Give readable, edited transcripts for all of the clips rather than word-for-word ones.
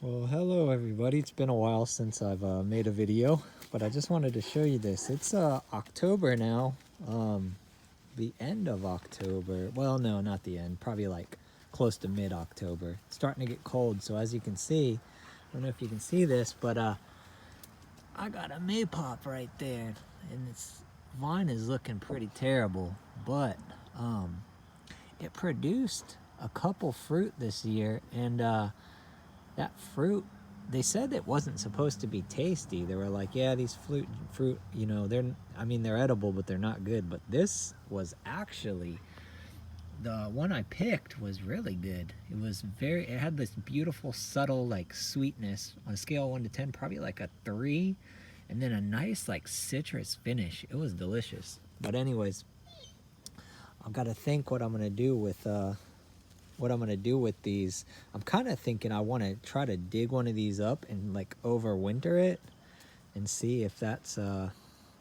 Well, hello everybody. It's been a while since I've made a video, but I just wanted to show you this. It's October now, the end of October. Well, no, not the end, probably like close to mid-October. It's starting to get cold, so as you can see, I don't know if you can see this, but I got a maypop right there, and its vine is looking pretty terrible, but it produced a couple fruit this year, and that fruit, they said it wasn't supposed to be tasty. They were like, yeah, these fruit, you know, they're edible, but they're not good. But this was actually, the one I picked was really good. It had this beautiful, subtle, like, sweetness on a scale of 1 to 10, probably like a 3, and then a nice, like, citrus finish. It was delicious. But anyways, I've got to think what I'm going to do with these. I'm kind of thinking I want to try to dig one of these up and like overwinter it and see if that's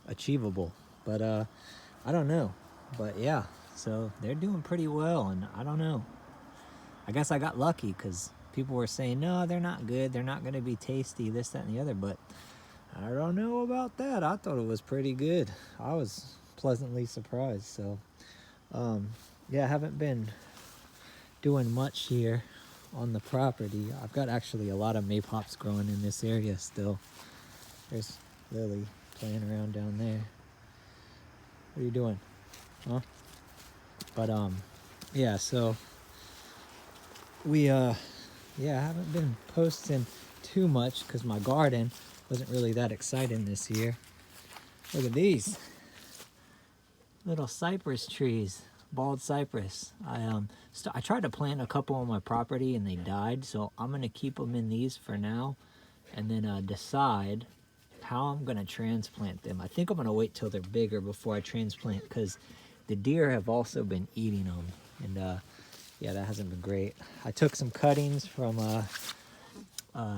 achievable. But I don't know. But yeah, so they're doing pretty well, and I don't know. I guess I got lucky because people were saying, no, they're not good. They're not going to be tasty, this, that, and the other. But I don't know about that. I thought it was pretty good. I was pleasantly surprised. So yeah, I haven't been doing much here on the property. I've got actually a lot of maypops growing in this area still. There's Lily playing around down there. What are you doing? Huh? But yeah, so we I haven't been posting too much because my garden wasn't really that exciting this year. Look at these little cypress trees. Bald cypress. I tried to plant a couple on my property and they died, so I'm gonna keep them in these for now, and then decide how I'm gonna transplant them. I think I'm gonna wait till they're bigger before I transplant, because the deer have also been eating them, and yeah, that hasn't been great. I took some cuttings from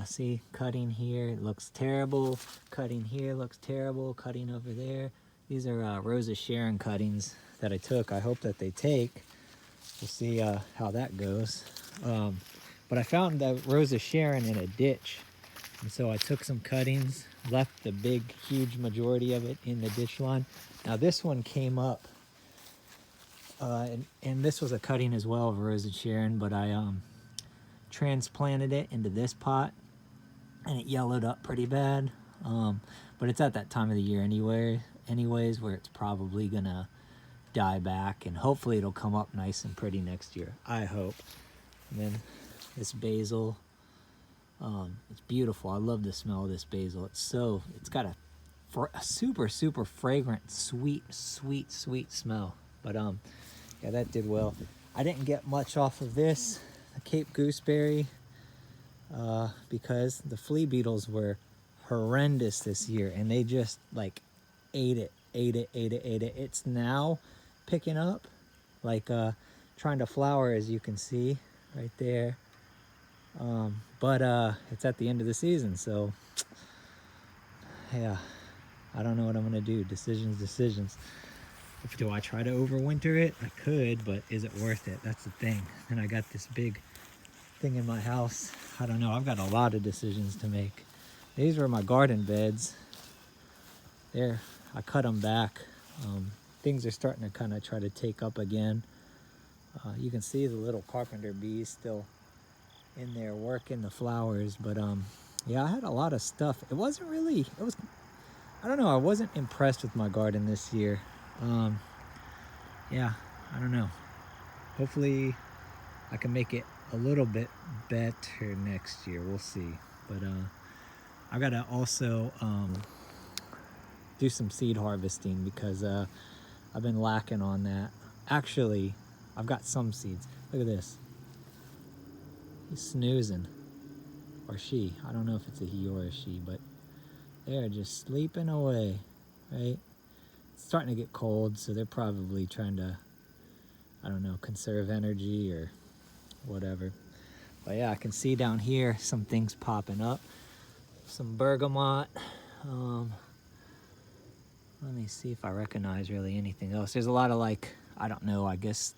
see, cutting here, it looks terrible. Cutting here looks terrible. Cutting over there. These are Rosa Sharon cuttings that I took. I hope that they take. We'll see how that goes. But I found that Rosa Sharon in a ditch, and so I took some cuttings, left the big, huge majority of it in the ditch line. Now this one came up, and this was a cutting as well of Rosa Sharon, but I transplanted it into this pot, and it yellowed up pretty bad. But it's at that time of the year anyways, where it's probably gonna die back, and hopefully it'll come up nice and pretty next year, I hope. And then this basil, it's beautiful. I love the smell of this basil. It's got a super fragrant, sweet smell. But yeah, that did well. I didn't get much off of this, the Cape gooseberry, because the flea beetles were horrendous this year, and they just like ate it. It's now picking up, like trying to flower, as you can see right there, but it's at the end of the season, so yeah, I don't know what I'm gonna do. Decisions. Do I try to overwinter it? I could, but is it worth it? That's the thing. And I got this big thing in my house. I don't know. I've got a lot of decisions to make. These were my garden beds. There, I cut them back. Things are starting to kind of try to take up again. You can see the little carpenter bees still in there working the flowers, but yeah, I had a lot of stuff. I don't know, I wasn't impressed with my garden this year. Yeah, I don't know. Hopefully I can make it a little bit better next year. We'll see. But I gotta also do some seed harvesting, because I've been lacking on that. Actually, I've got some seeds. Look at this. He's snoozing. Or she. I don't know if it's a he or a she, but they're just sleeping away, right? It's starting to get cold, so they're probably trying to, I don't know, conserve energy or whatever. But yeah, I can see down here some things popping up. Some bergamot. Let me see if I recognize really anything else. There's a lot of, like, I don't know, I guess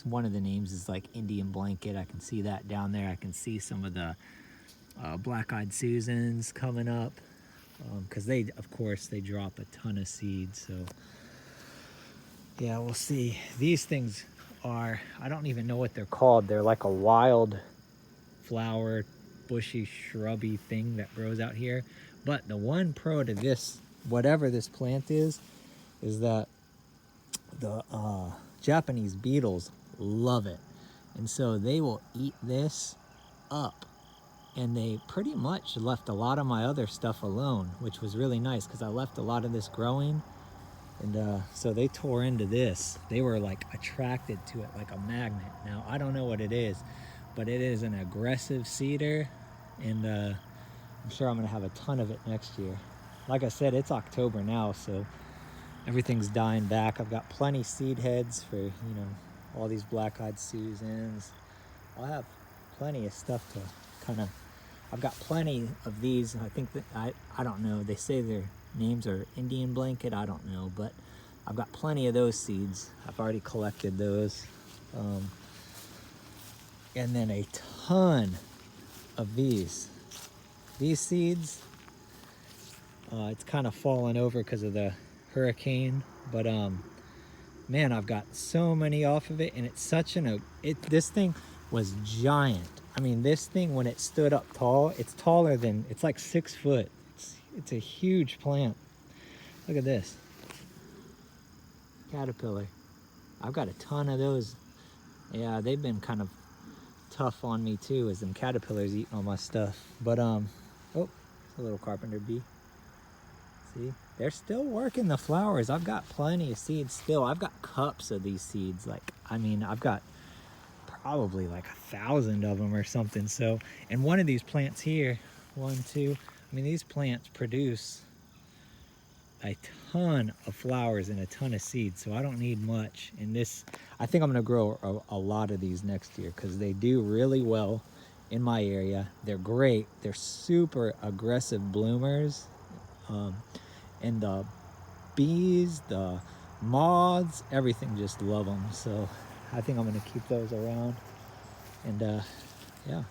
one of the names is like Indian blanket. I can see that down there. I can see some of the black-eyed Susans coming up, because they, of course, they drop a ton of seeds. So yeah, we'll see. These things are, I don't even know what they're called. They're like a wild flower, bushy, shrubby thing that grows out here. But the one pro to this, whatever this plant is that the Japanese beetles love it. And so they will eat this up. And they pretty much left a lot of my other stuff alone, which was really nice because I left a lot of this growing. And so they tore into this. They were like attracted to it like a magnet. Now, I don't know what it is, but it is an aggressive seeder. And I'm sure I'm gonna have a ton of it next year. Like I said, it's October now, so everything's dying back. I've got plenty seed heads for, you know, all these black-eyed Susans. I'll have plenty of stuff to kind of, I've got plenty of these. I think that, I don't know, they say their names are Indian blanket, I don't know, but I've got plenty of those seeds. I've already collected those. And then a ton of these seeds. It's kind of fallen over because of the hurricane, but man, I've got so many off of it, and it's such this thing was giant. I mean, this thing, when it stood up tall, it's taller than, it's like 6 foot. It's a huge plant. Look at this. Caterpillar. I've got a ton of those. Yeah, they've been kind of tough on me too, as them caterpillars eating all my stuff. But, oh, it's a little carpenter bee. See, they're still working the flowers. I've got plenty of seeds still. I've got cups of these seeds. Like, I mean, I've got probably like 1,000 of them or something. So, and one of these plants here, 1, 2, I mean, these plants produce a ton of flowers and a ton of seeds, so I don't need much. And this, I think I'm gonna grow a lot of these next year because they do really well in my area. They're great. They're super aggressive bloomers. And the bees, the moths, everything just love them. So I think I'm gonna keep those around. And yeah.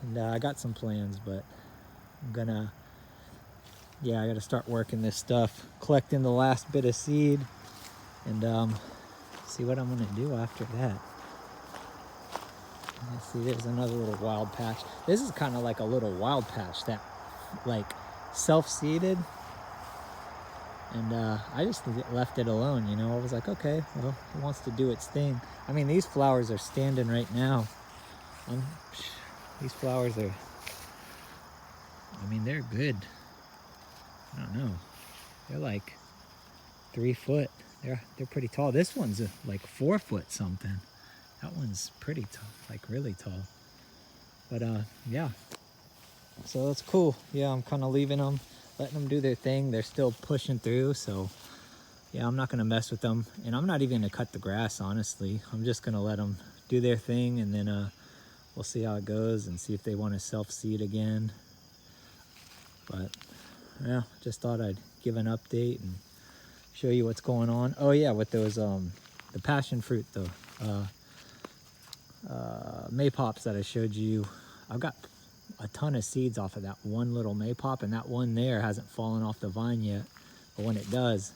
And I got some plans, but I'm gonna, yeah, I gotta start working this stuff, collecting the last bit of seed, and see what I'm gonna do after that. Let's see, there's another little wild patch. This is kind of like a little wild patch that, like, self-seeded, and I just left it alone, you know. I was like, okay, well, it wants to do its thing. I mean, these flowers are standing right now. These flowers are, I mean, they're good. I don't know, they're like 3 foot. They're pretty tall. This one's like 4 foot something. That one's pretty tall, like really tall. But yeah, so that's cool. Yeah, I'm kind of leaving them, letting them do their thing. They're still pushing through, so yeah, I'm not gonna mess with them, and I'm not even gonna cut the grass, honestly. I'm just gonna let them do their thing, and then we'll see how it goes and see if they want to self-seed again. But yeah, just thought I'd give an update and show you what's going on. Oh yeah, with those the passion fruit, the maypops that I showed you, I've got a ton of seeds off of that one little maypop, and that one there hasn't fallen off the vine yet, but when it does,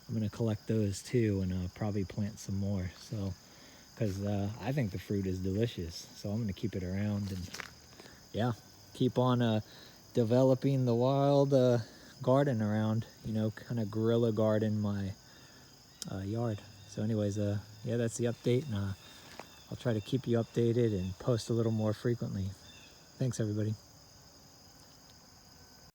I'm gonna collect those too, and probably plant some more. So, because I think the fruit is delicious, so I'm gonna keep it around, and yeah, keep on developing the wild garden around, you know, kind of guerrilla garden my yard. So anyways, yeah, that's the update, and I'll try to keep you updated and post a little more frequently. Thanks, everybody.